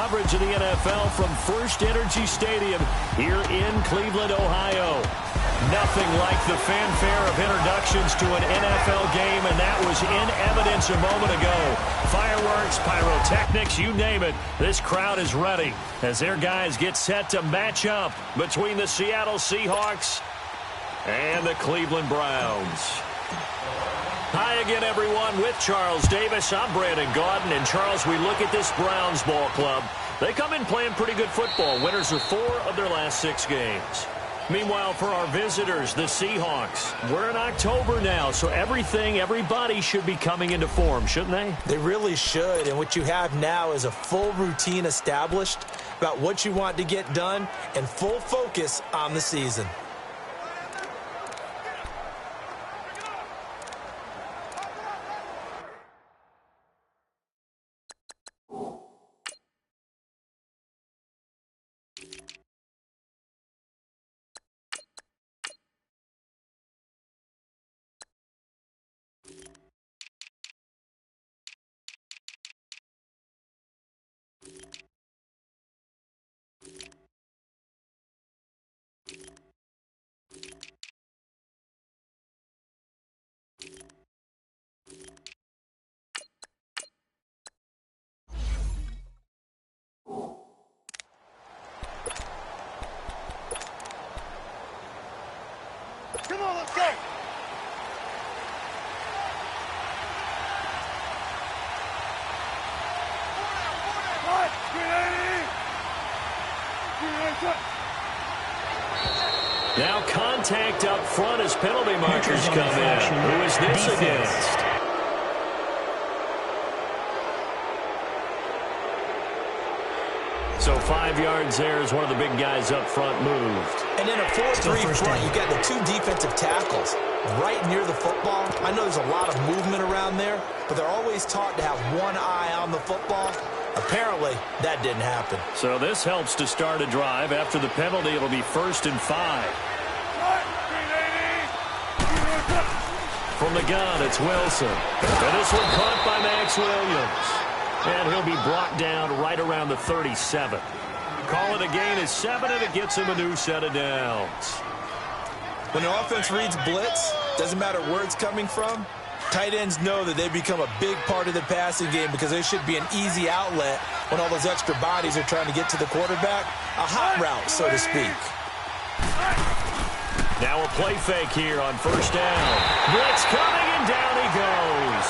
coverage of the NFL from First Energy Stadium here in Cleveland, Ohio. Nothing like the fanfare of introductions to an NFL game, and that was in evidence a moment ago. Fireworks, pyrotechnics, you name it. This crowd is ready as their guys get set to match up between the Seattle Seahawks and the Cleveland Browns. Hi again, everyone. With Charles Davis, I'm Brandon Gaudin. And, Charles, we look at this Browns ball club. They come in playing pretty good football. Winners of 4 of their last 6 games. Meanwhile, for our visitors, the Seahawks, we're in October now, so everybody should be coming into form, shouldn't they? They really should, and what you have now is a full routine established about what you want to get done and full focus on the season. Come on, let's go! Now contact up front as penalty markers come in. Who is this against? So 5 yards there as one of the big guys up front moved. And in a 4-3 front, you got the 2 defensive tackles right near the football. I know there's a lot of movement around there, but they're always taught to have one eye on the football. Apparently, that didn't happen. So this helps to start a drive. After the penalty, it'll be 1st and 5. From the gun, it's Wilson. And this one caught by Max Williams. And he'll be brought down right around the 37. Call it a gain of 7, and it gets him a new set of downs. When an offense reads blitz, doesn't matter where it's coming from, tight ends know that they become a big part of the passing game because there should be an easy outlet when all those extra bodies are trying to get to the quarterback. A hot route, so to speak. Now a play fake here on 1st down. Blitz coming, and down he goes.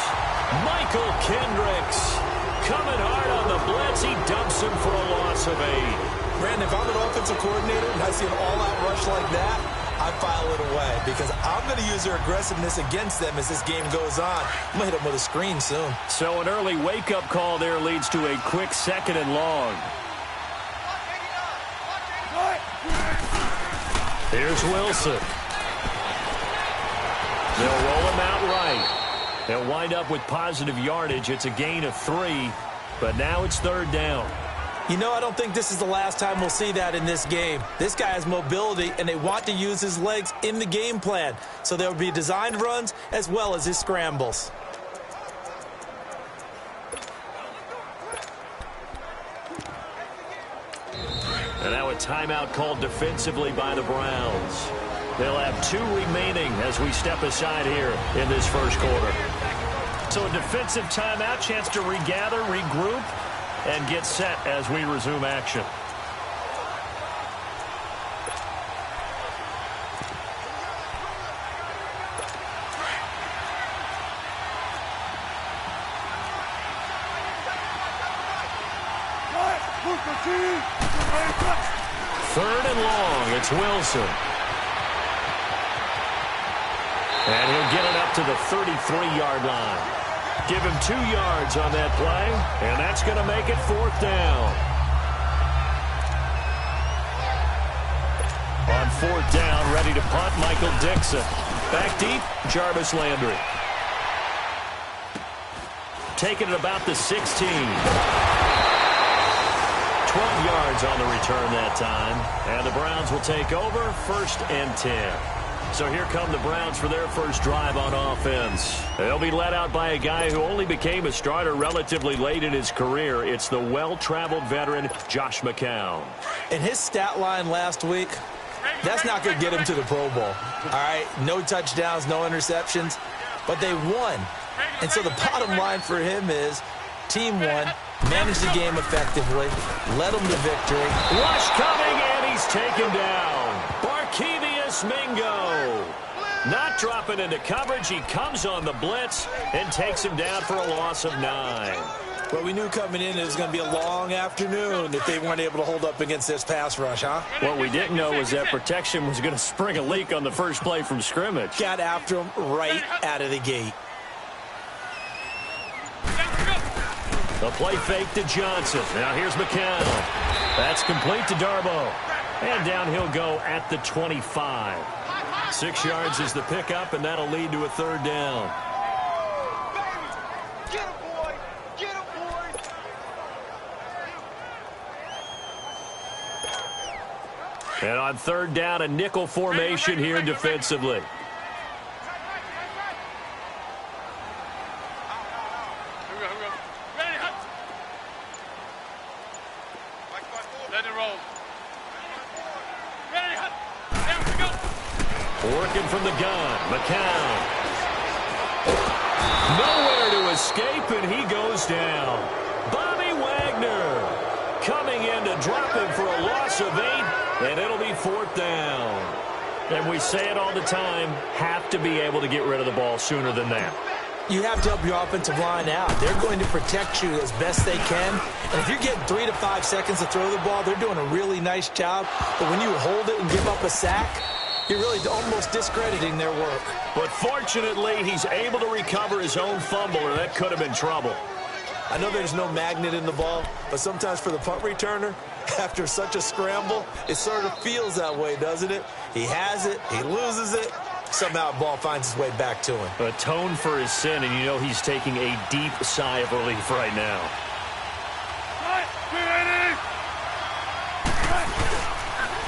Michael Kendricks coming hard on the blitz. He dumps him for a loss of 8. Brandon, if I'm an offensive coordinator and I see an all-out rush like that, I file it away because I'm going to use their aggressiveness against them as this game goes on. I'm going to hit them with a screen soon. So an early wake-up call there leads to a quick 2nd and long. Here's Wilson. They'll roll him out right. They'll wind up with positive yardage. It's a gain of 3, but now it's 3rd down. You know, I don't think this is the last time we'll see that in this game. This guy has mobility, and they want to use his legs in the game plan. So there will be designed runs as well as his scrambles. And now a timeout called defensively by the Browns. They'll have 2 remaining as we step aside here in this 1st quarter. So a defensive timeout, chance to regather, regroup, and get set as we resume action. Third and long, it's Wilson. And he'll get it up to the 33-yard line. Give him 2 yards on that play, and that's going to make it 4th down. On 4th down, ready to punt, Michael Dixon. Back deep, Jarvis Landry. Taking it about the 16. 12 yards on the return that time. And the Browns will take over 1st and 10. So here come the Browns for their first drive on offense. They'll be led out by a guy who only became a starter relatively late in his career. It's the well-traveled veteran, Josh McCown. And his stat line last week, that's not going to get him to the Pro Bowl. All right, no touchdowns, no interceptions, but they won. And so the bottom line for him is team won, managed the game effectively, led them to victory. Rush coming, and he's taken down. Barkevius Mingo. Not dropping into coverage. He comes on the blitz and takes him down for a loss of 9. Well, we knew coming in it was going to be a long afternoon if they weren't able to hold up against this pass rush, huh? What we didn't know was that protection was going to spring a leak on the first play from scrimmage. Got after him right out of the gate. The play fake to Johnson. Now here's McCown. That's complete to Darboh. And down he'll go at the 25. 6 yards is the pickup, and that'll lead to a 3rd down. Get him, boy! Get him, boy! And on 3rd down, a nickel formation here defensively. Working from the gun, McCown. Nowhere to escape, and he goes down. Bobby Wagner coming in to drop him for a loss of 8, and it'll be 4th down. And we say it all the time, have to be able to get rid of the ball sooner than that. You have to help your offensive line out. They're going to protect you as best they can. And if you're getting 3 to 5 seconds to throw the ball, they're doing a really nice job. But when you hold it and give up a sack, you're really almost discrediting their work. But fortunately, he's able to recover his own fumble, or that could have been trouble. I know there's no magnet in the ball, but sometimes for the punt returner, after such a scramble, it sort of feels that way, doesn't it? He has it, he loses it, somehow the ball finds its way back to him. Atone for his sin, and you know he's taking a deep sigh of relief right now.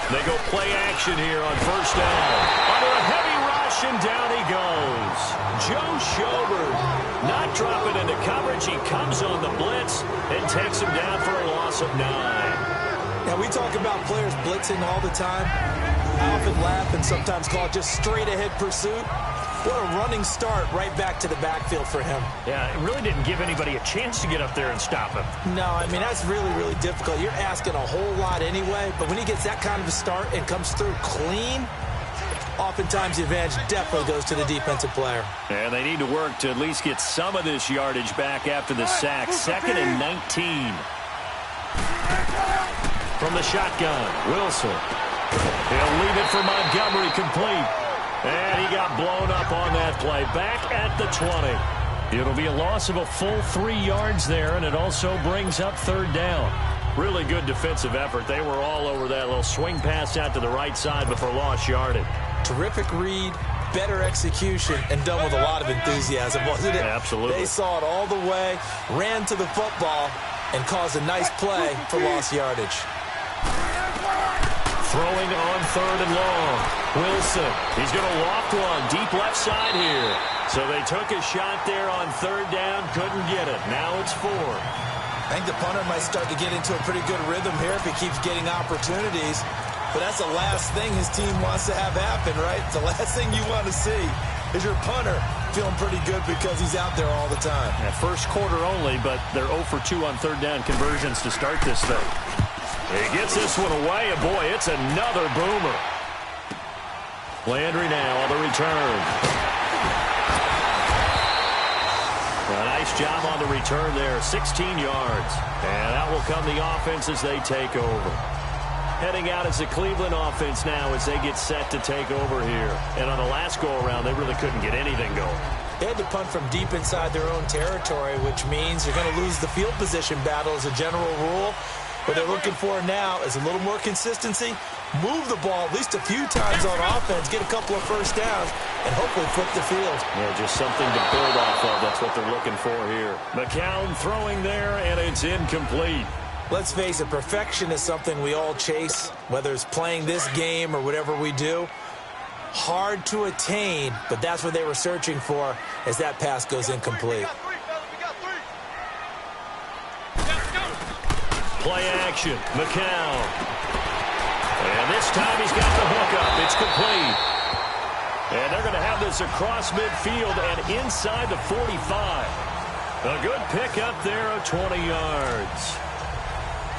They go play action here on 1st down. Under a heavy rush, and down he goes. Joe Schobert not dropping into coverage. He comes on the blitz and takes him down for a loss of 9. Now, we talk about players blitzing all the time. I often laugh and sometimes call it just straight-ahead pursuit. What a running start right back to the backfield for him. Yeah, it really didn't give anybody a chance to get up there and stop him. No, I mean, that's really, really difficult. You're asking a whole lot anyway, but when he gets that kind of a start and comes through clean, oftentimes the advantage definitely goes to the defensive player. And they need to work to at least get some of this yardage back after the sack. 2nd and 19. From the shotgun, Wilson. He'll leave it for Montgomery, complete. And he got blown up on that play. Back at the 20. It'll be a loss of a full 3 yards there, and it also brings up 3rd down. Really good defensive effort. They were all over that little swing pass out to the right side before lost yardage. Terrific read, better execution, and done with a lot of enthusiasm, wasn't it? Absolutely. They saw it all the way, ran to the football, and caused a nice play for lost yardage. Throwing on 3rd and long. Wilson, he's going to loft one deep left side here. So they took a shot there on 3rd down, couldn't get it. Now it's 4. I think the punter might start to get into a pretty good rhythm here if he keeps getting opportunities. But that's the last thing his team wants to have happen, right? The last thing you want to see is your punter feeling pretty good because he's out there all the time. Yeah, first quarter only, but they're 0 for 2 on 3rd down conversions to start this thing. He gets this one away, and boy, it's another boomer. Landry now on the return. A nice job on the return there, 16 yards. And out will come the offense as they take over. Heading out as the Cleveland offense now as they get set to take over here. And on the last go-around, they really couldn't get anything going. They had to punt from deep inside their own territory, which means you're going to lose the field position battle as a general rule. What they're looking for now is a little more consistency, move the ball at least a few times on offense, get a couple of first downs, and hopefully flip the field. Yeah, just something to build off of. That's what they're looking for here. McCown throwing there, and it's incomplete. Let's face it, perfection is something we all chase, whether it's playing this game or whatever we do. Hard to attain, but that's what they were searching for as that pass goes incomplete. Play action, McCown. And this time he's got the hook up. It's complete. And they're going to have this across midfield and inside the 45. A good pickup there of 20 yards.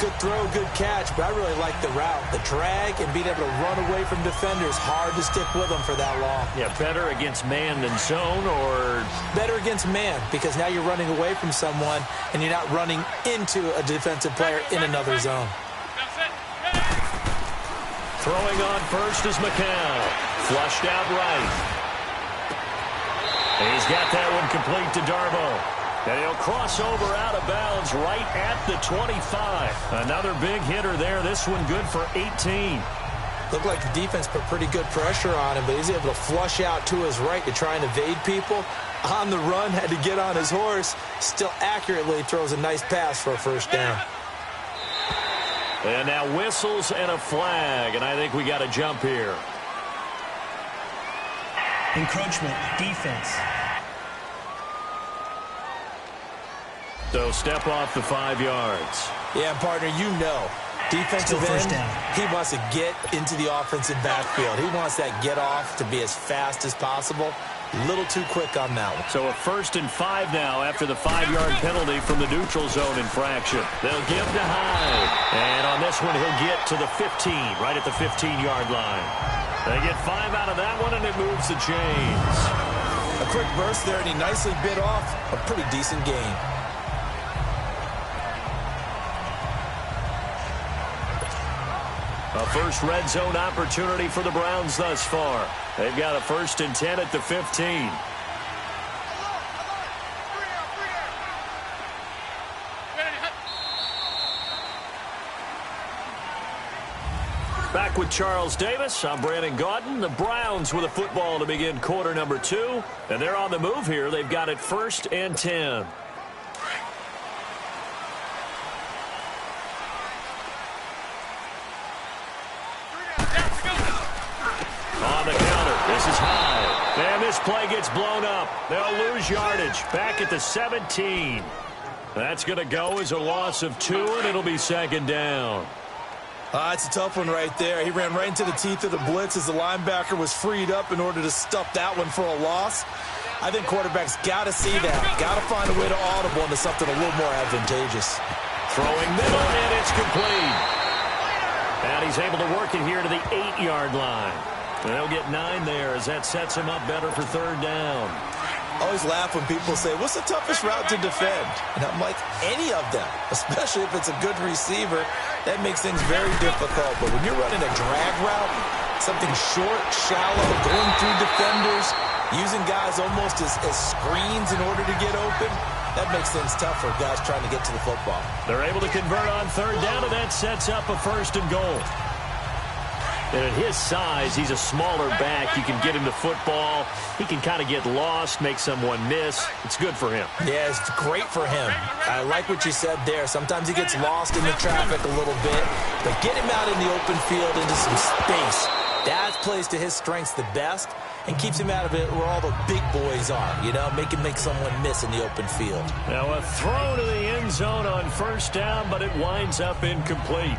Good throw, good catch, but I really like the route. The drag and being able to run away from defenders, hard to stick with them for that long. Yeah, better against man than zone, or? Better against man, because now you're running away from someone and you're not running into a defensive player in another zone. Throwing on first is McCown. Flushed out right. He's got that one complete to Darbo. And he'll cross over out of bounds right at the 25. Another big hitter there. This one good for 18. Looked like the defense put pretty good pressure on him, but he's able to flush out to his right to try and evade people. On the run, had to get on his horse. Still accurately throws a nice pass for a first down. And now whistles and a flag, and I think we got a jump here. Encroachment, defense. So step off the 5 yards. Yeah, partner, you know, defensive end, he wants to get into the offensive backfield. He wants that get off to be as fast as possible. A little too quick on that one. So a 1st and 5 now after the 5-yard penalty from the neutral zone infraction. They'll give to Hyde. And on this one, he'll get to the 15, right at the 15-yard line. They get 5 out of that one, and it moves the chains. A quick burst there, and he nicely bit off a pretty decent gain. A first red zone opportunity for the Browns thus far. They've got a 1st and 10 at the 15. Back with Charles Davis. I'm Brandon Gaudin. The Browns with a football to begin quarter number 2. And they're on the move here. They've got it 1st and 10. On the counter, this is Hyde. And this play gets blown up. They'll lose yardage. Back at the 17. That's going to go as a loss of 2, and it'll be 2nd down. It's a tough one right there. He ran right into the teeth of the blitz as the linebacker was freed up in order to stuff that one for a loss. I think quarterbacks got to see that. Got to find a way to audible into something a little more advantageous. Throwing middle, and it's complete. And he's able to work it here to the 8-yard line. And they'll get 9 there as that sets him up better for 3rd down. I always laugh when people say, what's the toughest route to defend? And I'm like, any of them, especially if it's a good receiver. That makes things very difficult. But when you're running a drag route, something short, shallow, going through defenders, using guys almost as screens in order to get open, that makes things tough for guys trying to get to the football. They're able to convert on 3rd down, and that sets up a 1st and goal. And at his size, he's a smaller back. You can get him to football. He can kind of get lost, make someone miss. It's good for him. Yeah, it's great for him. I like what you said there. Sometimes he gets lost in the traffic a little bit, but get him out in the open field into some space. That plays to his strengths the best and keeps him out of it where all the big boys are, you know, make someone miss in the open field. Now a throw to the end zone on 1st down, but it winds up incomplete.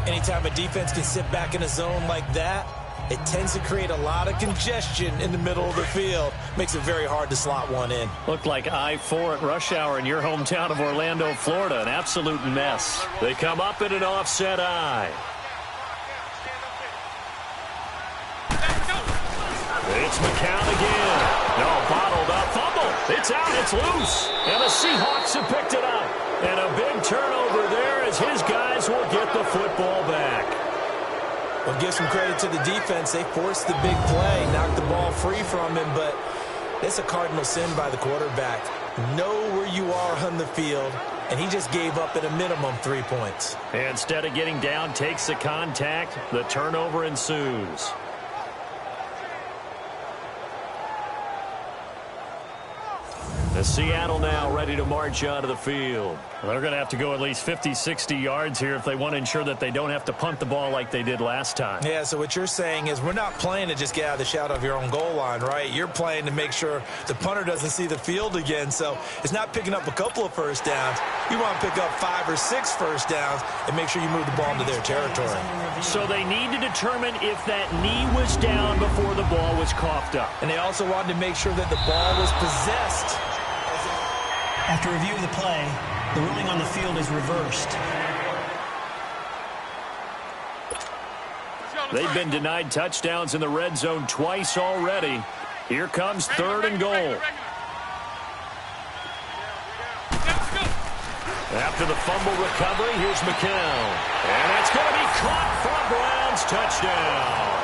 Anytime a defense can sit back in a zone like that, it tends to create a lot of congestion in the middle of the field. Makes it very hard to slot one in. Looked like I-4 at rush hour in your hometown of Orlando, Florida. An absolute mess. They come up in an offset I. It's McCown again. No, bottled up. Fumble. It's out. It's loose. And the Seahawks have picked it up. And a big turnover there as his guys will get the football back. Well, give some credit to the defense. They forced the big play, knocked the ball free from him, but it's a cardinal sin by the quarterback. Know where you are on the field, and he just gave up at a minimum 3 points. And instead of getting down, takes the contact. The turnover ensues. As Seattle now ready to march onto the field. Well, they're going to have to go at least 50, 60 yards here if they want to ensure that they don't have to punt the ball like they did last time. Yeah, so what you're saying is we're not playing to just get out of the shadow of your own goal line, right? You're playing to make sure the punter doesn't see the field again. So it's not picking up a couple of first downs. You want to pick up 5 or 6 first downs and make sure you move the ball into their territory. So they need to determine if that knee was down before the ball was coughed up. And they also wanted to make sure that the ball was possessed. After review of the play, the ruling on the field is reversed. They've been denied touchdowns in the red zone twice already. Here comes 3rd and goal. After the fumble recovery, here's McCown. And that's going to be caught for a Browns touchdown.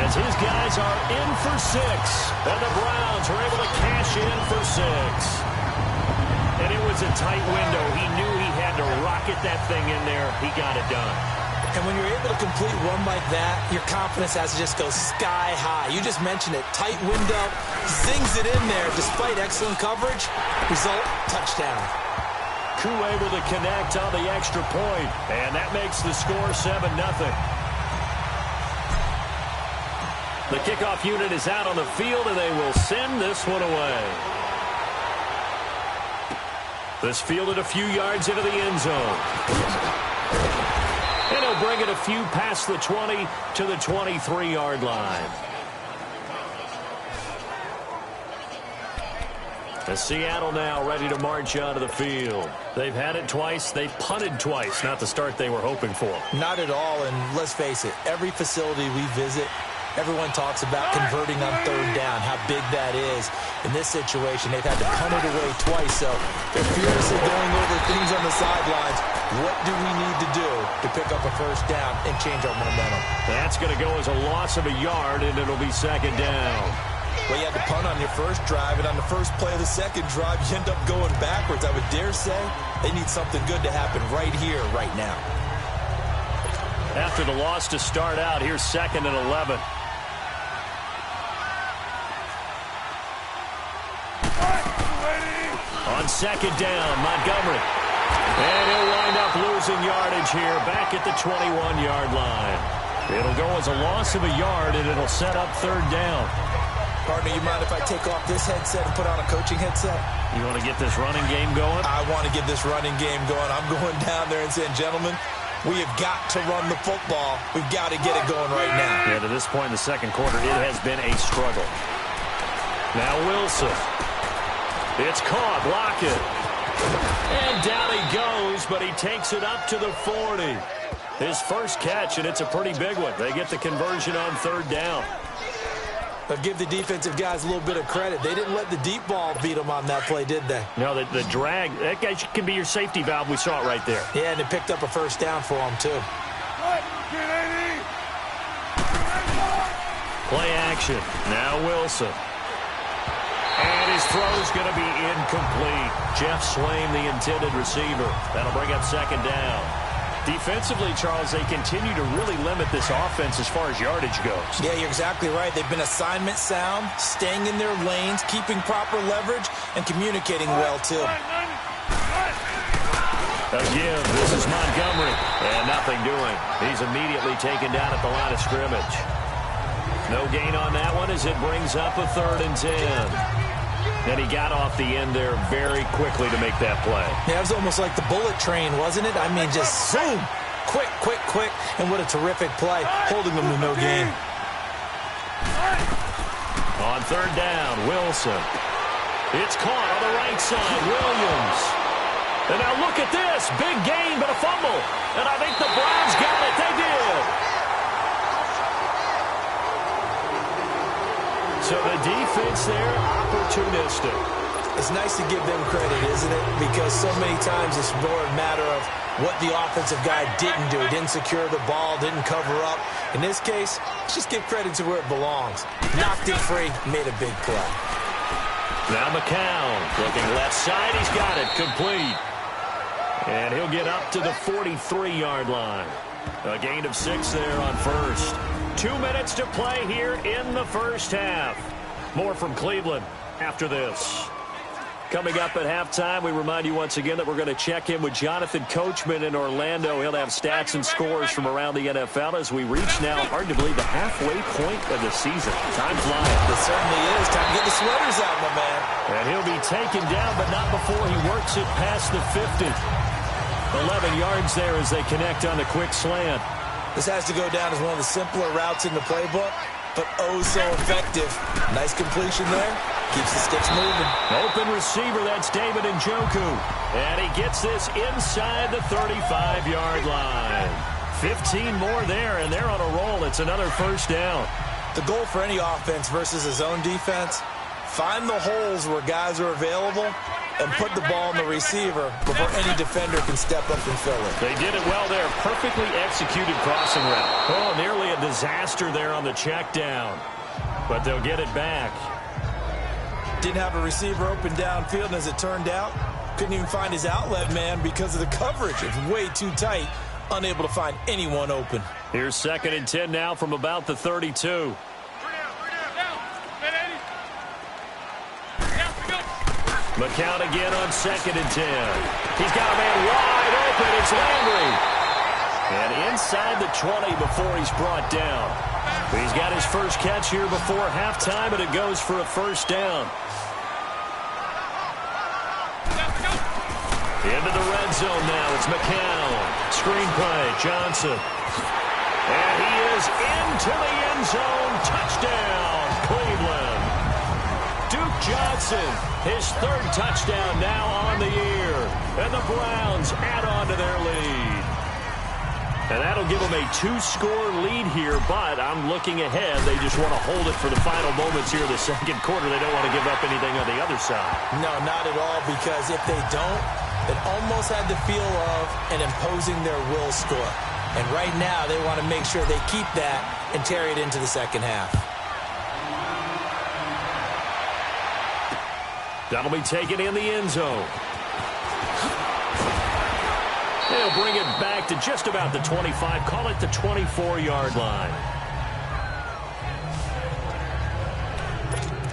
As his guys are in for 6. And the Browns are able to cash in for 6. And it was a tight window. He knew he had to rocket that thing in there. He got it done. And when you're able to complete one like that, your confidence has to just go sky high. You just mentioned it. Tight window, zings it in there despite excellent coverage. Result, touchdown. Crew able to connect on the extra point. And that makes the score 7-0. The kickoff unit is out on the field, and they will send this one away. This fielded a few yards into the end zone. And he'll bring it a few past the 20 to the 23-yard line. As Seattle now ready to march onto the field. They've had it twice. They've punted twice. Not the start they were hoping for. Not at all, and let's face it, every facility we visit, everyone talks about converting on 3rd down, how big that is. In this situation, they've had to punt it away twice, so they're furiously going over things on the sidelines. What do we need to do to pick up a first down and change our momentum? That's going to go as a loss of a yard, and it'll be 2nd down. Well, you had to punt on your first drive, and on the first play of the second drive, you end up going backwards. I would dare say they need something good to happen right here, right now. After the loss to start out, here's 2nd and 11. On 2nd down, Montgomery. And he'll wind up losing yardage here back at the 21-yard line. It'll go as a loss of a yard, and it'll set up 3rd down. Partner, you mind if I take off this headset and put on a coaching headset? You want to get this running game going? I want to get this running game going. I'm going down there and saying, gentlemen, we have got to run the football. We've got to get it going right now. Yeah, to this point in the second quarter, it has been a struggle. Now Wilson. It's caught. Lockett. And down he goes, but he takes it up to the 40. His first catch, and it's a pretty big one. They get the conversion on 3rd down. But give the defensive guys a little bit of credit. They didn't let the deep ball beat them on that play, did they? No, the drag, that guy can be your safety valve. We saw it right there. Yeah, and it picked up a first down for them, too. Play action. Now Wilson. And his throw's going to be incomplete. Jeff Swain, the intended receiver. That'll bring up 2nd down. Defensively, Charles, they continue to really limit this offense as far as yardage goes. Yeah, you're exactly right. They've been assignment sound, staying in their lanes, keeping proper leverage, and communicating well, too. Again, this is Montgomery. And nothing doing. He's immediately taken down at the line of scrimmage. No gain on that one as it brings up a 3rd and 10. And he got off the end there very quickly to make that play. Yeah, it was almost like the bullet train, wasn't it? I mean, just zoom. Quick, quick, quick. And what a terrific play, holding them to no gain. On 3rd down, Wilson. It's caught on the right side, Williams. And now look at this. Big gain, but a fumble. And I think the Browns got it. They did. So the defense there, opportunistic. It's nice to give them credit, isn't it? Because so many times it's more a matter of what the offensive guy didn't do. He didn't secure the ball, didn't cover up. In this case, let's just give credit to where it belongs. Knocked it free, made a big play. Now McCown looking left side. He's got it complete. And he'll get up to the 43-yard line. A gain of 6 there on 1st. 2 minutes to play here in the first half. More from Cleveland after this. Coming up at halftime, we remind you once again that we're going to check in with Jonathan Coachman in Orlando. He'll have stats and scores from around the NFL as we reach now, hard to believe, the halfway point of the season. Time flying. It certainly is. Time to get the sweaters out, my man. And he'll be taken down, but not before he works it past the 50. 11 yards there as they connect on the quick slant. This has to go down as one of the simpler routes in the playbook, but oh so effective. Nice completion there. Keeps the sticks moving. Open receiver, that's David Njoku. And he gets this inside the 35-yard line. 15 more there, and they're on a roll. It's another first down. The goal for any offense versus a zone defense, find the holes where guys are available and put the ball in the receiver before any defender can step up and fill it. They did it well there. Perfectly executed crossing route. Oh, nearly a disaster there on the check down. But they'll get it back. Didn't have a receiver open downfield, and as it turned out, couldn't even find his outlet man because of the coverage. It's way too tight, unable to find anyone open. Here's 2nd and 10 now from about the 32. McCown again on 2nd and 10. He's got a man wide open. It's Landry. And inside the 20 before he's brought down. He's got his first catch here before halftime, and it goes for a first down. Into the red zone now. It's McCown. Screen play. Johnson. And he is into the end zone. Touchdown, Cleveland. Duke Johnson, his 3rd touchdown now on the year. And the Browns add on to their lead. And that'll give them a 2-score lead here, but I'm looking ahead. They just want to hold it for the final moments here of the 2nd quarter. They don't want to give up anything on the other side. No, not at all, because if they don't, it almost had the feel of an imposing their will score. And right now, they want to make sure they keep that and carry it into the second half. That'll be taken in the end zone. They'll bring it back to just about the 25. Call it the 24-yard line.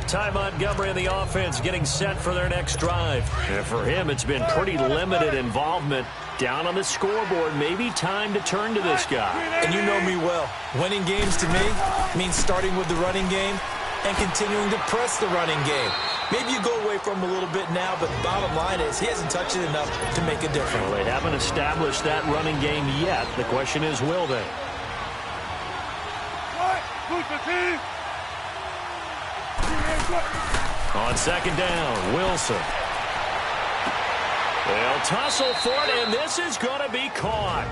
Ty Montgomery and the offense getting set for their next drive. And for him, it's been pretty limited involvement. Down on the scoreboard, maybe time to turn to this guy. And you know me well. Winning games to me means starting with the running game and continuing to press the running game. Maybe you go away from him a little bit now, but the bottom line is he hasn't touched it enough to make a difference. Well, they haven't established that running game yet. The question is, will they? On 2nd down, Wilson. They'll tussle for it, and this is going to be caught.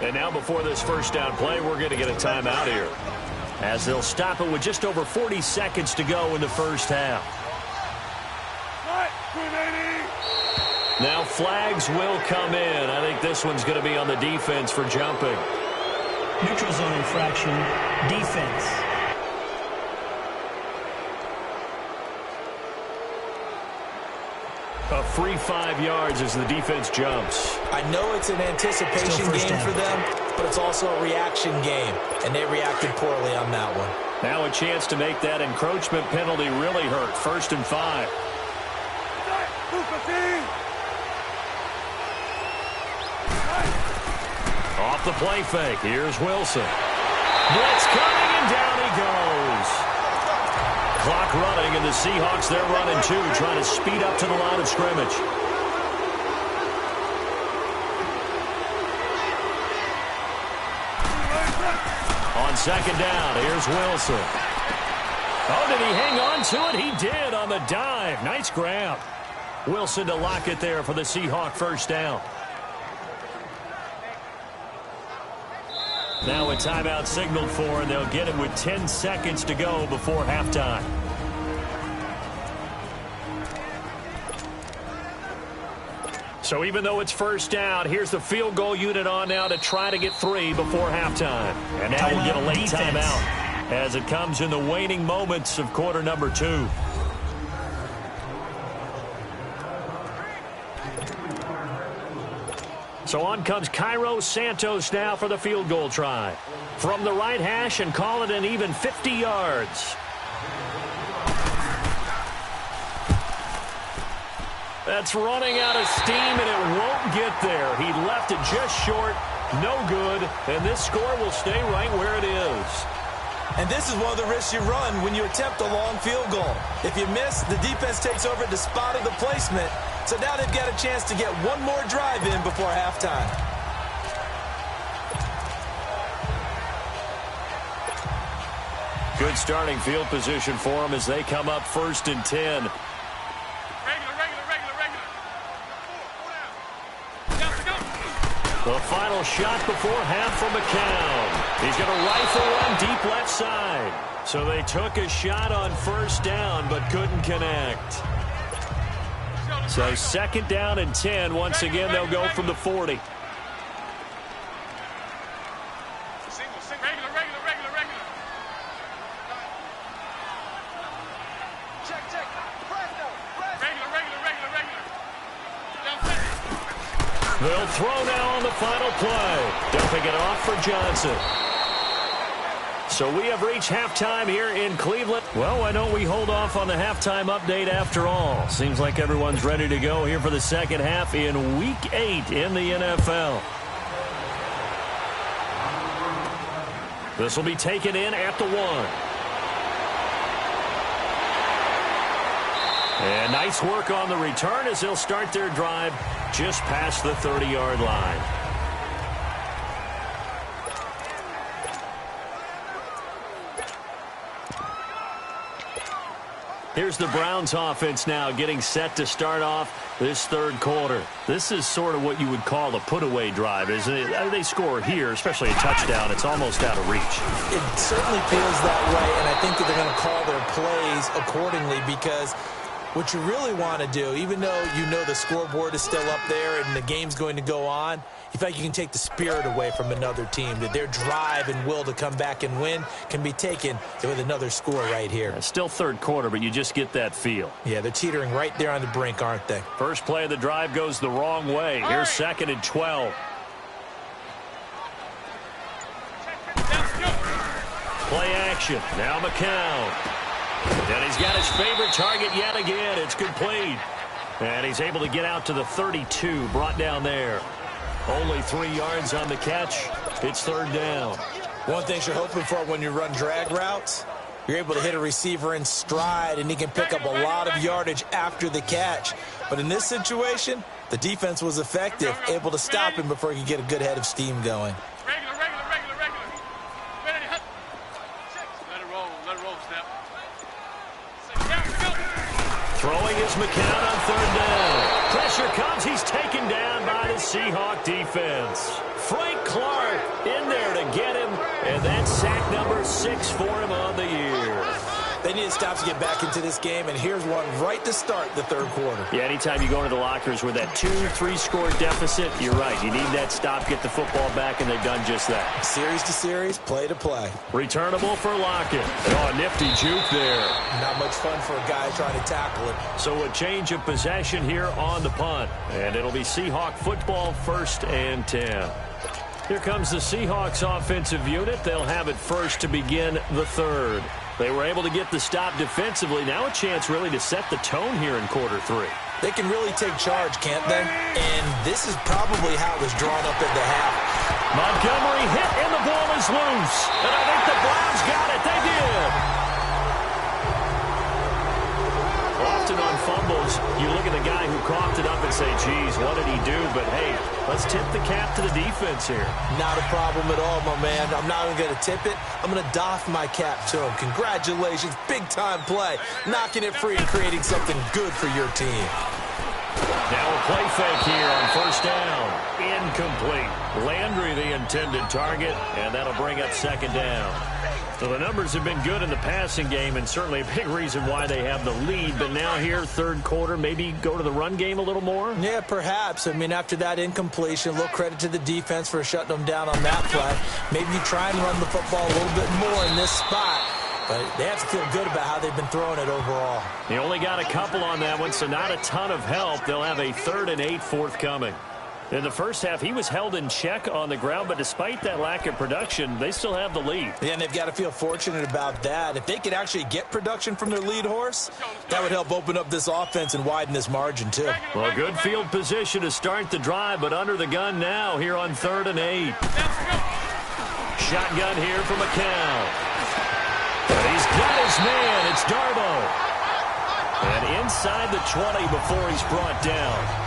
And now before this first down play, we're going to get a timeout here, as they'll stop it with just over 40 seconds to go in the first half. Now flags will come in. I think this one's going to be on the defense for jumping. Neutral zone infraction, defense. A free 5 yards as the defense jumps. I know it's an anticipation game for them, but it's also a reaction game, and they reacted poorly on that one. Now a chance to make that encroachment penalty really hurt. 1st and 5. Off the play fake. Here's Wilson. Blitz coming, and down he goes. Clock running, and the Seahawks, they're running too, trying to speed up to the line of scrimmage. On 2nd down, here's Wilson. Oh, did he hang on to it? He did on the dive. Nice grab. Wilson to lock it there for the Seahawk first down. Now a timeout signaled for, and they'll get it with 10 seconds to go before halftime. So even though it's first down, here's the field goal unit on now to try to get 3 before halftime. And now we'll get a late timeout as it comes in the waning moments of quarter number 2. So on comes Cairo Santos now for the field goal try. From the right hash, and call it an even 50 yards. That's running out of steam, and it won't get there. He left it just short. No good. And this score will stay right where it is. And this is one of the risks you run when you attempt a long field goal. If you miss, the defense takes over at the spot of the placement. So now they've got a chance to get one more drive in before halftime. Good starting field position for them as they come up 1st and 10. The final shot before half from McCown. He's going to rifle one deep left side. So they took a shot on 1st down but couldn't connect. So 2nd down and 10. Once again, they'll go from the 40. They'll throw now on the final play. Dumping it off for Johnson. So we have reached halftime here in Cleveland. Well, why don't we hold off on the halftime update after all? Seems like everyone's ready to go here for the second half in Week 8 in the NFL. This will be taken in at the 1. And nice work on the return as they'll start their drive just past the 30-yard line. Here's the Browns offense now getting set to start off this 3rd quarter. This is sort of what you would call a put-away drive, isn't it? They score here, especially a touchdown. It's almost out of reach. It certainly feels that way, and I think that they're going to call their plays accordingly because what you really want to do, even though you know the scoreboard is still up there and the game's going to go on, you feel like you can take the spirit away from another team, that their drive and will to come back and win can be taken with another score right here. It's still 3rd quarter, but you just get that feel. Yeah, they're teetering right there on the brink, aren't they? First play of the drive goes the wrong way. Here's 2nd and 12. Play action. Now McCown. And he's got his favorite target yet again. It's complete. And he's able to get out to the 32, brought down there. Only 3 yards on the catch. It's 3rd down. One thing you're hoping for when you run drag routes, you're able to hit a receiver in stride, and he can pick up a lot of yardage after the catch. But in this situation, the defense was effective, able to stop him before he could get a good head of steam going. Throwing is McCown on 3rd down. Pressure comes. He's taken down by the Seahawk defense. Frank Clark in there to get him, and that's sack number 6 for him on the year. They need to stop to get back into this game, and here's one right to start the 3rd quarter. Yeah, anytime you go into the lockers with that 2-3 score deficit, you're right. You need that stop, get the football back, and they've done just that. Series to series, play to play. Returnable for Lockett. Oh, nifty juke there. Not much fun for a guy trying to tackle it. So a change of possession here on the punt, and it'll be Seahawk football 1st and 10. Here comes the Seahawks offensive unit. They'll have it first to begin the 3rd. They were able to get the stop defensively. Now a chance really to set the tone here in quarter 3. They can really take charge, can't they? And this is probably how it was drawn up at the half. Montgomery hit, and the ball is loose. And I think the Browns got it. They did. Often on fumbles, you look at the guy who coughed it up and say, geez, what did he do? But, hey, let's tip the cap to the defense here. Not a problem at all, my man. I'm not even going to tip it. I'm going to doff my cap to him. Congratulations. Big-time play. Knocking it free and creating something good for your team. Now a play fake here on 1st down. Incomplete. Landry the intended target, and that'll bring up 2nd down. So the numbers have been good in the passing game, and certainly a big reason why they have the lead. But now here, 3rd quarter, maybe go to the run game a little more? Yeah, perhaps. I mean, after that incompletion, a little credit to the defense for shutting them down on that play. Maybe you try and run the football a little bit more in this spot. But they have to feel good about how they've been throwing it overall. They only got a couple on that one, so not a ton of help. They'll have a 3rd and 8 forthcoming. In the first half, he was held in check on the ground, but despite that lack of production, they still have the lead. Yeah, and they've got to feel fortunate about that. If they could actually get production from their lead horse, that would help open up this offense and widen this margin, too. Well, good field position to start the drive, but under the gun now here on 3rd and 8. Shotgun here for McCown. And he's got his man. It's Darbo. And inside the 20 before he's brought down.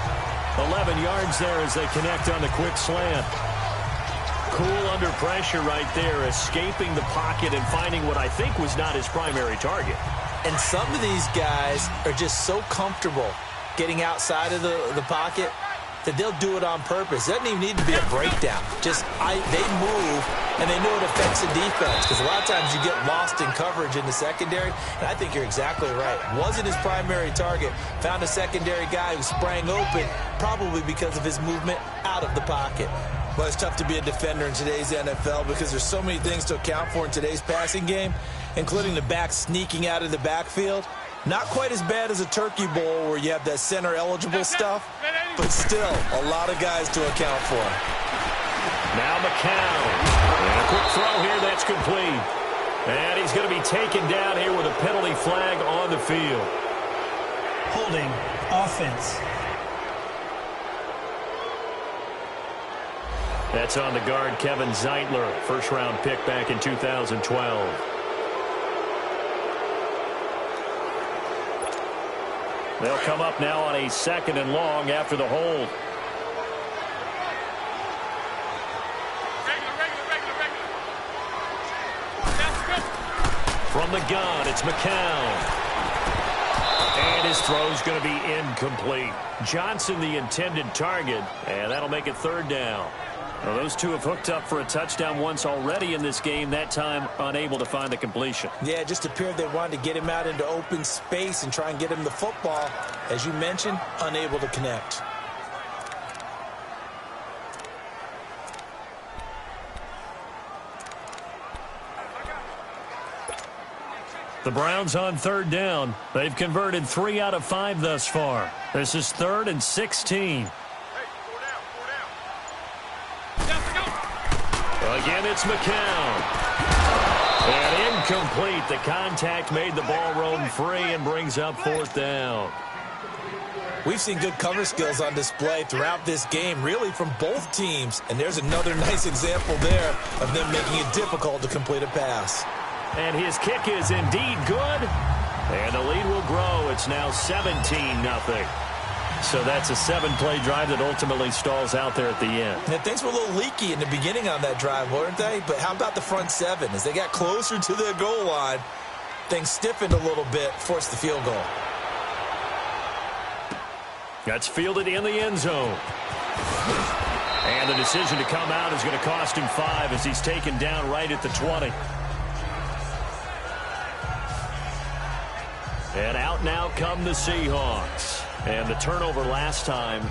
11 yards there as they connect on the quick slant. Cool under pressure right there, escaping the pocket and finding what I think was not his primary target. And some of these guys are just so comfortable getting outside of the pocket that they'll do it on purpose. It doesn't even need to be a breakdown. Just they move, and they know it affects the defense because a lot of times you get lost in coverage in the secondary, and I think you're exactly right. Wasn't his primary target. Found a secondary guy who sprang open, probably because of his movement out of the pocket. Well, it's tough to be a defender in today's NFL because there's so many things to account for in today's passing game, including the back sneaking out of the backfield. Not quite as bad as a turkey bowl where you have that center-eligible stuff, but still a lot of guys to account for. Now McCown. And a quick throw here that's complete. And he's going to be taken down here with a penalty flag on the field. Holding offense. That's on the guard, Kevin Zeitler, first-round pick back in 2012. They'll come up now on a 2nd and long after the hold. From the gun, it's McCown. And his throw's going to be incomplete. Johnson, the intended target, and that'll make it 3rd down. Well, those two have hooked up for a touchdown once already in this game, that time unable to find the completion. Yeah, it just appeared they wanted to get him out into open space and try and get him the football. As you mentioned, unable to connect. The Browns on 3rd down. They've converted 3 out of 5 thus far. This is 3rd and 16. Again, it's McCown. And incomplete. The contact made the ball roam free and brings up 4th down. We've seen good cover skills on display throughout this game, really from both teams. And there's another nice example there of them making it difficult to complete a pass. And his kick is indeed good. And the lead will grow. It's now 17-0. So that's a 7-play drive that ultimately stalls out there at the end. And things were a little leaky in the beginning on that drive, weren't they? But how about the front 7? As they got closer to their goal line, things stiffened a little bit, forced the field goal. That's fielded in the end zone. And the decision to come out is going to cost him 5 as he's taken down right at the 20. And out now come the Seahawks. And the turnover last time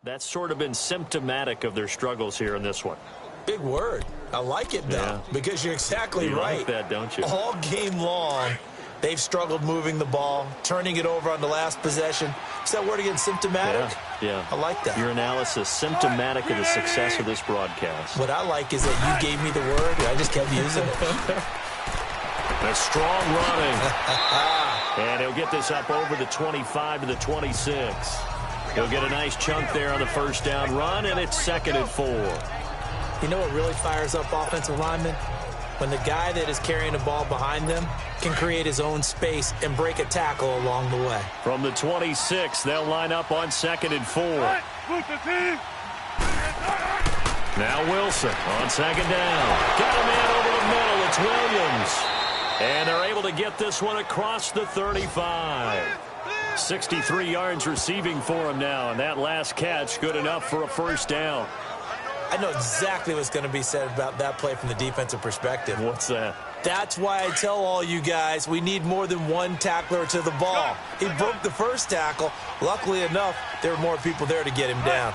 That's sort of been symptomatic of their struggles here in this one. Big word. I like it, though, because you're exactly right. You like that, don't you? All game long, they've struggled moving the ball, turning it over on the last possession. Is that word again, symptomatic? Yeah. I like that. Your analysis, symptomatic of the success of this broadcast. What I like is that you gave me the word, and I just kept using it. A strong running. And he'll get this up over the 25 to the 26. He'll get a nice chunk there on the first down run, and it's 2nd and 4. You know what really fires up offensive linemen? When the guy that is carrying the ball behind them can create his own space and break a tackle along the way. From the 26, they'll line up on 2nd and 4. Now Wilson on 2nd down. Got a man over the middle. It's Williams. And they're able to get this one across the 35. 63 yards receiving for him now, and that last catch good enough for a first down. I know exactly what's going to be said about that play from the defensive perspective. What's that? That's why I tell all you guys we need more than one tackler to the ball. He broke the first tackle. Luckily enough, there were more people there to get him down.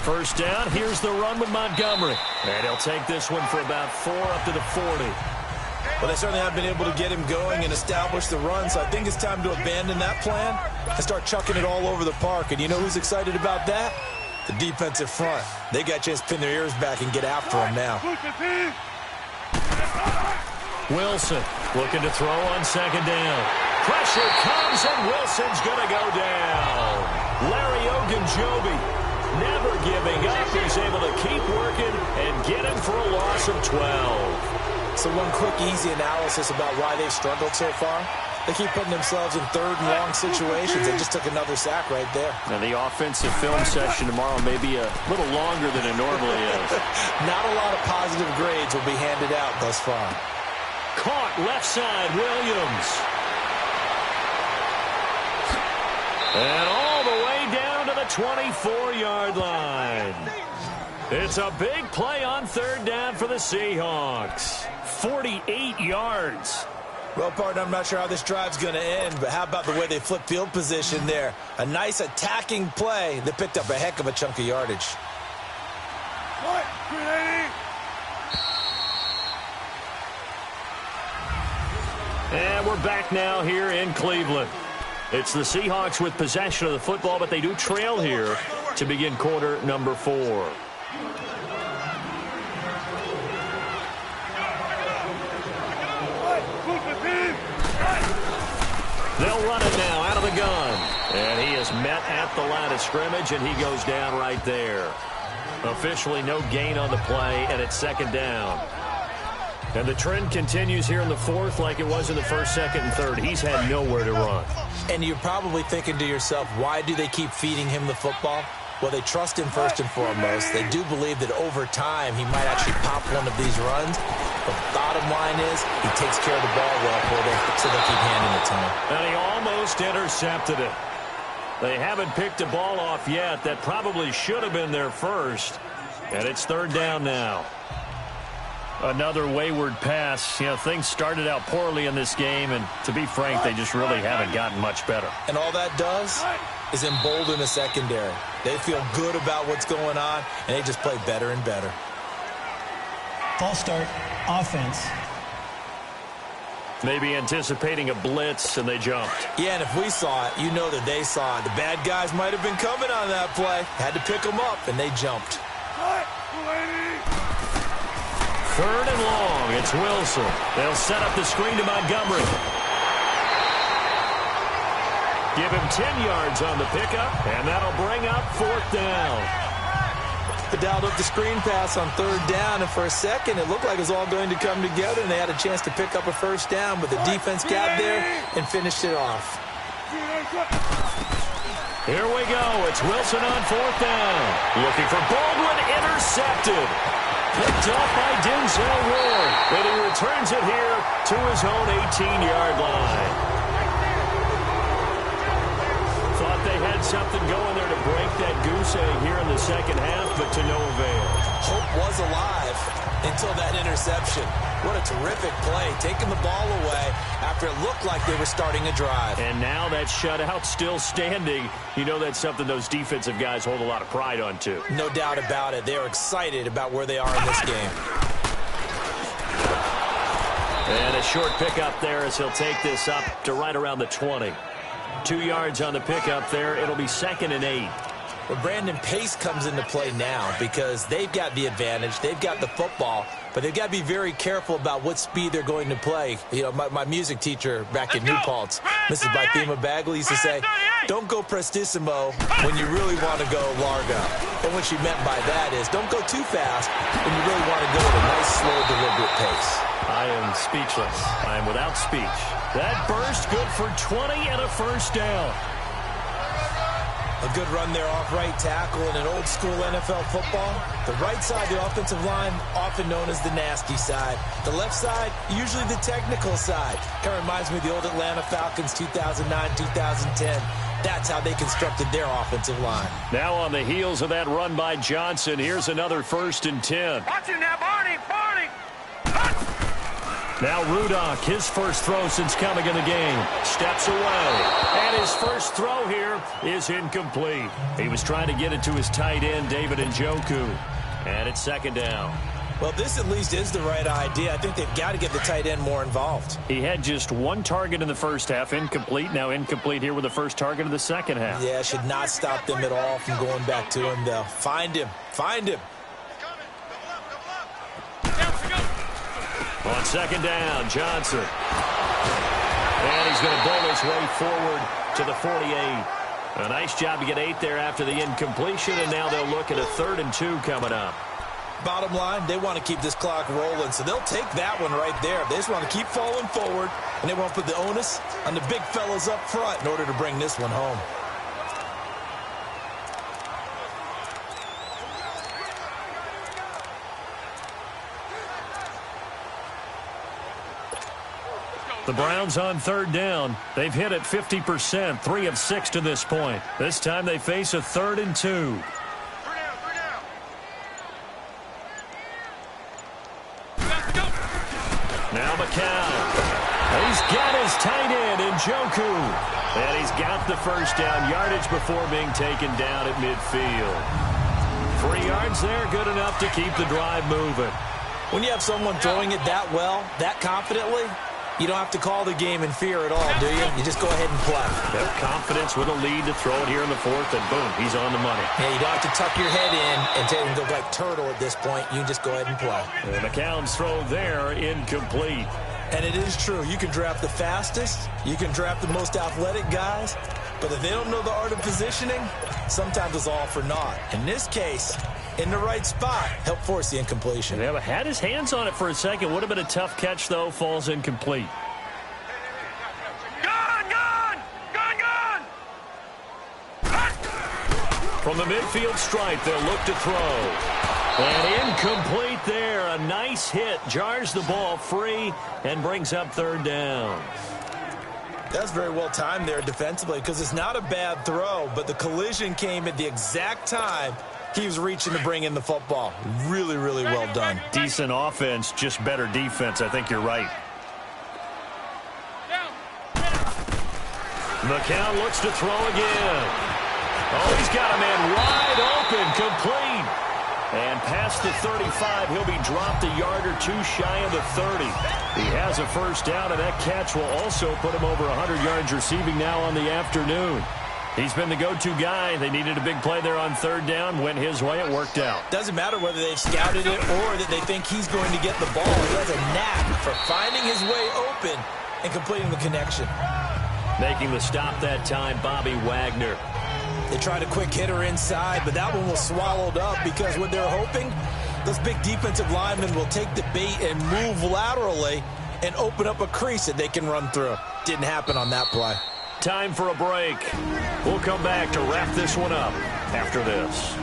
First down, here's the run with Montgomery. And he'll take this one for about 4 up to the 40. Well, they certainly have been able to get him going and establish the run, so I think it's time to abandon that plan and start chucking it all over the park. And you know who's excited about that? The defensive front. They got a chance to pin their ears back and get after him now. Wilson looking to throw on 2nd down. Pressure comes, and Wilson's going to go down. Larry Ogunjobi, never giving up. He's able to keep working and get him for a loss of 12. So one quick, easy analysis about why they've struggled so far. They keep putting themselves in 3rd and long situations. They just took another sack right there. Now, the offensive film session tomorrow may be a little longer than it normally is. Not a lot of positive grades will be handed out thus far. Caught left side, Williams. And all the way down to the 24-yard line. It's a big play on 3rd down for the Seahawks. 48 yards. Well, partner, I'm not sure how this drive's going to end, but how about the way they flip field position there? A nice attacking play that picked up a heck of a chunk of yardage. And we're back now here in Cleveland. It's the Seahawks with possession of the football, but they do trail here to begin quarter number 4. They'll run it now out of the gun. And he is met at the line of scrimmage, and he goes down right there. Officially no gain on the play, and it's 2nd down. And the trend continues here in the 4th like it was in the 1st, 2nd, and 3rd. He's had nowhere to run. And you're probably thinking to yourself, why do they keep feeding him the football? Well, they trust him first and foremost. They do believe that over time he might actually pop one of these runs. But the bottom line is he takes care of the ball well for them, so they'll keep handing it to him. And he almost intercepted it. They haven't picked a ball off yet. That probably should have been their first. And it's 3rd down now. Another wayward pass. You know, things started out poorly in this game, and to be frank, they just really haven't gotten much better. And all that does is embolden the secondary. They feel good about what's going on, and they just play better and better. False start, offense. Maybe anticipating a blitz, and they jumped. Yeah, and if we saw it, you know that they saw it. The bad guys might have been coming on that play. Had to pick them up, and they jumped. 3rd and long. It's Wilson. They'll set up the screen to Montgomery. Give him 10 yards on the pickup, and that'll bring up 4th down. They dialed up the screen pass on 3rd down, and for a second, it looked like it was all going to come together, and they had a chance to pick up a first down, but the defense got there and finished it off. Here we go. It's Wilson on 4th down. Looking for Baldwin, intercepted. Picked off by Denzel Ward, and he returns it here to his own 18-yard line. Thought they had something going there to break that goose egg here in the 2nd half, but to no avail. Hope was alive. until that interception. What a terrific play, taking the ball away after it looked like they were starting a drive. And now that shutout still standing. You know that's something those defensive guys hold a lot of pride on, too. No doubt about it. They are excited about where they are in this game. And a short pickup there as he'll take this up to right around the 20. 2 yards on the pickup there. It'll be 2nd and 8. Well, Brandon, pace comes into play now because they've got the advantage. They've got the football, but they've got to be very careful about what speed they're going to play. You know, my music teacher back in New Paltz, Mrs. Bythema Bagley, used to say, don't go prestissimo when you really want to go largo. And what she meant by that is don't go too fast when you really want to go at a nice, slow, deliberate pace. I am speechless. I am without speech. That burst good for 20 and a first down. A good run there off right tackle in an old-school NFL football. The right side of the offensive line, often known as the nasty side. The left side, usually the technical side. Kind of reminds me of the old Atlanta Falcons 2009, 2010. That's how they constructed their offensive line. Now on the heels of that run by Johnson, here's another 1st and 10. Watch him now, Barney. Now Rudock, his first throw since coming in the game, steps away. And his first throw here is incomplete. He was trying to get it to his tight end, David Njoku. And it's 2nd down. Well, this at least is the right idea. I think they've got to get the tight end more involved. He had just 1 target in the first half, incomplete. Now incomplete here with the first target of the second half. Yeah, should not stop them at all from going back to him, though. Find him. Find him. On 2nd down, Johnson. And he's going to bowl his way forward to the 48. A nice job to get 8 there after the incompletion, and now they'll look at a 3rd and 2 coming up. Bottom line, they want to keep this clock rolling, so they'll take that one right there. They just want to keep falling forward, and they want to put the onus on the big fellas up front in order to bring this one home. The Browns on 3rd down. They've hit it 50%, 3 of 6 to this point. This time they face a 3rd and 2. Now McCown. He's got his tight end, Njoku. And he's got the first down yardage before being taken down at midfield. 3 yards there, good enough to keep the drive moving. When you have someone throwing it that well, that confidently, you don't have to call the game in fear at all, do you? You just go ahead and play. Have confidence with a lead to throw it here in the 4th, and boom, he's on the money. Yeah, you don't have to tuck your head in and take and go like turtle at this point. You can just go ahead and play. And McCown's throw there, incomplete. And it is true. You can draft the fastest. You can draft the most athletic guys. But if they don't know the art of positioning, sometimes it's all for naught. In this case, in the right spot, help force the incompletion. Yeah, but had his hands on it for a second. Would have been a tough catch, though. Falls incomplete. Gone! From the midfield stripe, they'll look to throw. And incomplete there. A nice hit. Jars the ball free and brings up 3rd down. That's very well timed there defensively because it's not a bad throw, but the collision came at the exact time he was reaching to bring in the football. Really, really well done. Decent offense, just better defense. I think you're right. McCown looks to throw again. Oh, he's got a man wide open, complete. And past the 35, he'll be dropped a yard or 2 shy of the 30. He has a first down, and that catch will also put him over 100 yards receiving now on the afternoon. He's been the go-to guy. They needed a big play there on 3rd down. Went his way. It worked out. Doesn't matter whether they've scouted it or that they think he's going to get the ball. He has a knack for finding his way open and completing the connection. Making the stop that time, Bobby Wagner. They tried a quick hitter inside, but that one was swallowed up because what they're hoping, those big defensive linemen will take the bait and move laterally and open up a crease that they can run through. Didn't happen on that play. Time for a break. We'll come back to wrap this one up after this.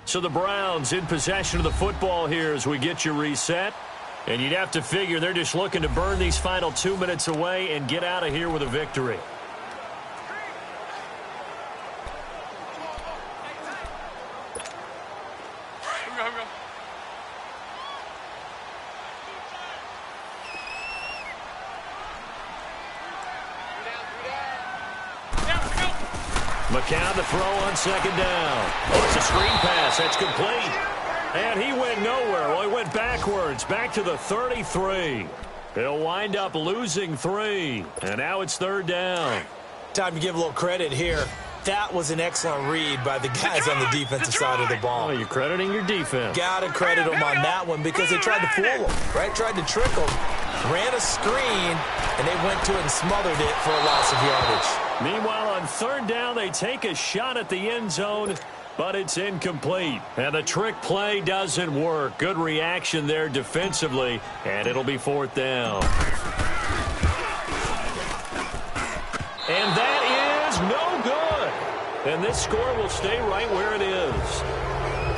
So the Browns in possession of the football here as we get you reset. And you'd have to figure they're just looking to burn these final 2 minutes away and get out of here with a victory. McCown to throw on second down. Oh, it's a screen pass. That's complete. And he went nowhere. Well, he went backwards, back to the 33. He'll wind up losing 3. And now it's third down. Time to give a little credit here. That was an excellent read by the guys on the defensive side of the ball. Oh, you're crediting your defense. Got to credit them on that one because they tried to fool them, right? Tried to trick them. Ran a screen, and they went to it and smothered it for a loss of yardage. Meanwhile, on third down, they take a shot at the end zone, but it's incomplete. And the trick play doesn't work. Good reaction there defensively, and it'll be fourth down. And that is no good. And this score will stay right where it is.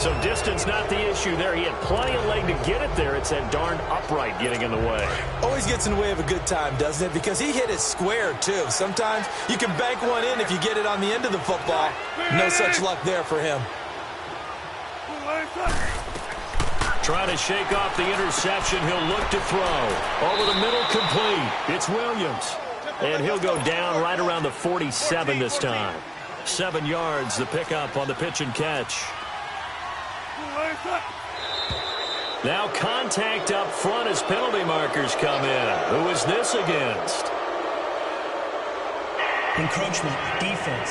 So distance not the issue there. He had plenty of leg to get it there. It's that darn upright getting in the way. Always gets in the way of a good time, doesn't it? Because he hit it square, too. Sometimes you can bank one in if you get it on the end of the football. No such luck there for him. Trying to shake off the interception. He'll look to throw. Over the middle, complete. It's Williams. And he'll go down right around the 47 this time. 7 yards, the pickup on the pitch and catch. Now contact up front as penalty markers come in. Who is this against? Encroachment, defense.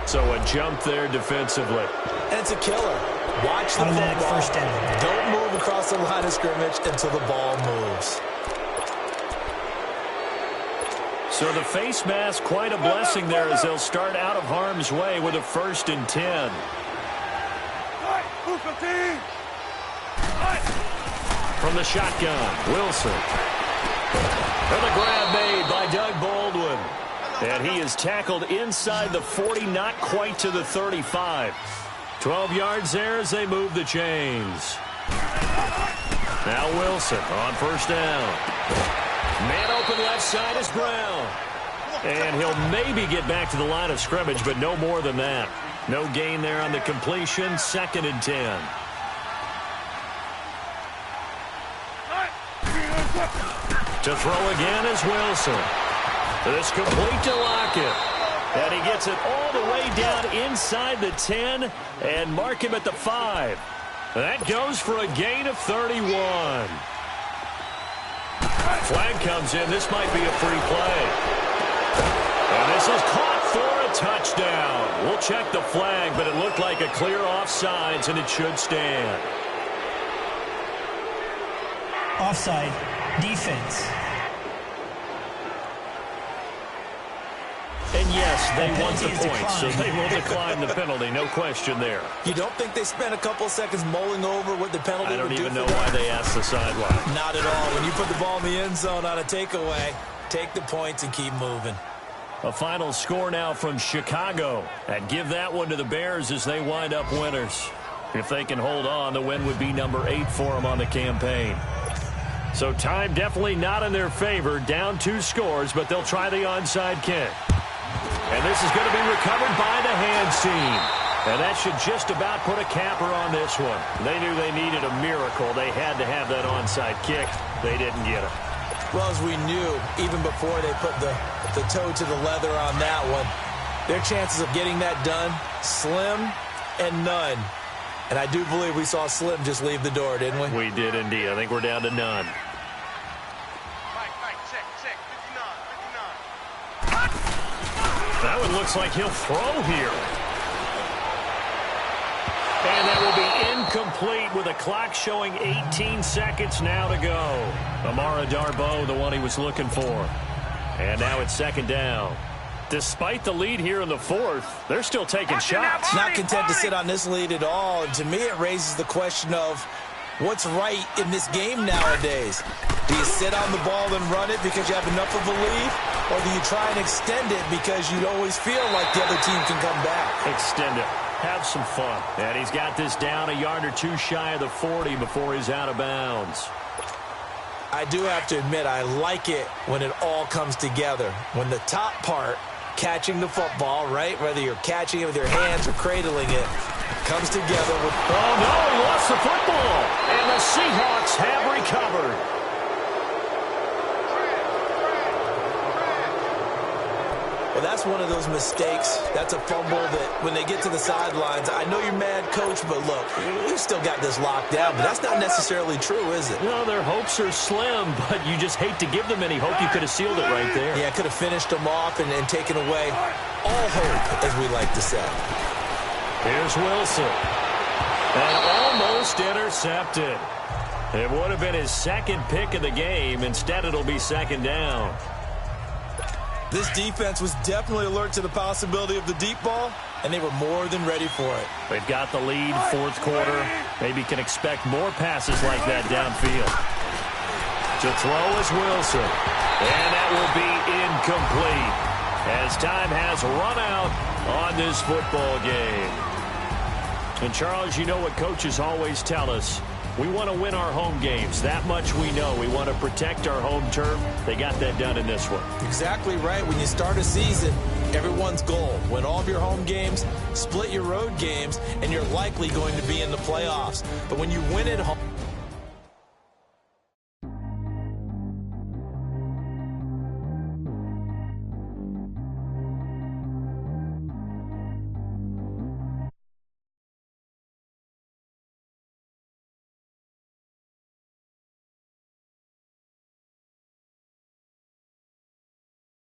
So a jump there defensively. And it's a killer. Watch the automatic football. First down. Don't move across the line of scrimmage until the ball moves. So the face mask, quite a blessing there as they'll start out of harm's way with a 1st and 10. From the shotgun, Wilson. And the grab made by Doug Baldwin. And he is tackled inside the 40, not quite to the 35. 12 yards there as they move the chains. Now Wilson on first down. Man open left side is Brown. And he'll maybe get back to the line of scrimmage, but no more than that. No gain there on the completion. 2nd and 10. To throw again is Wilson. This complete to Lockett. And he gets it all the way down inside the 10 and mark him at the 5. That goes for a gain of 31. Flag comes in. This might be a free play. And this is caught for a touchdown. We'll check the flag, but it looked like a clear offsides, and it should stand. Offside, defense. And yes, they want the points, so they will decline the penalty. No question there. You don't think they spent a couple seconds mulling over what the penalty would do? I don't even know why they asked the sideline. Not at all. When you put the ball in the end zone on a takeaway, take the points and keep moving. A final score now from Chicago. And give that one to the Bears as they wind up winners. If they can hold on, the win would be number 8 for them on the campaign. So time definitely not in their favor. Down 2 scores, but they'll try the onside kick. And this is going to be recovered by the hands team. And that should just about put a capper on this one. They knew they needed a miracle. They had to have that onside kick. They didn't get it. Well, as we knew, even before they put the toe to the leather on that one, their chances of getting that done, slim and none. And I do believe we saw Slim just leave the door, didn't we? We did indeed. I think we're down to none. That one looks like he'll throw here. And that will be incomplete with a clock showing 18 seconds now to go. Amara Darboh, the one he was looking for. And now it's 2nd down. Despite the lead here in the 4th, they're still taking shots. Not content to sit on this lead at all. And to me, it raises the question of what's right in this game nowadays. Do you sit on the ball and run it because you have enough of a lead? Or do you try and extend it because you always feel like the other team can come back? Extend it. Have some fun. And he's got this down a yard or two shy of the 40 before he's out of bounds. I do have to admit, I like it when it all comes together. When the top part, catching the football, right, whether you're catching it with your hands or cradling it, comes together with... Oh, no, he lost the football. And the Seahawks have recovered. Well, that's one of those mistakes. That's a fumble that when they get to the sidelines, I know you're mad, Coach, but look, we've still got this locked down. But that's not necessarily true, is it? No, their hopes are slim, but you just hate to give them any hope. You could have sealed it right there. Yeah, could have finished them off and taken away all hope, as we like to say. Here's Wilson. And almost intercepted. It would have been his second pick of the game. Instead, it'll be second down. This defense was definitely alert to the possibility of the deep ball, and they were more than ready for it. They've got the lead, fourth quarter. Maybe can expect more passes like that downfield. To throw is Wilson. And that will be incomplete as time has run out on this football game. And, Charles, you know what coaches always tell us. We want to win our home games. That much we know. We want to protect our home turf. They got that done in this one. Exactly right. When you start a season, everyone's goal: win all of your home games, split your road games, and you're likely going to be in the playoffs. But when you win at home...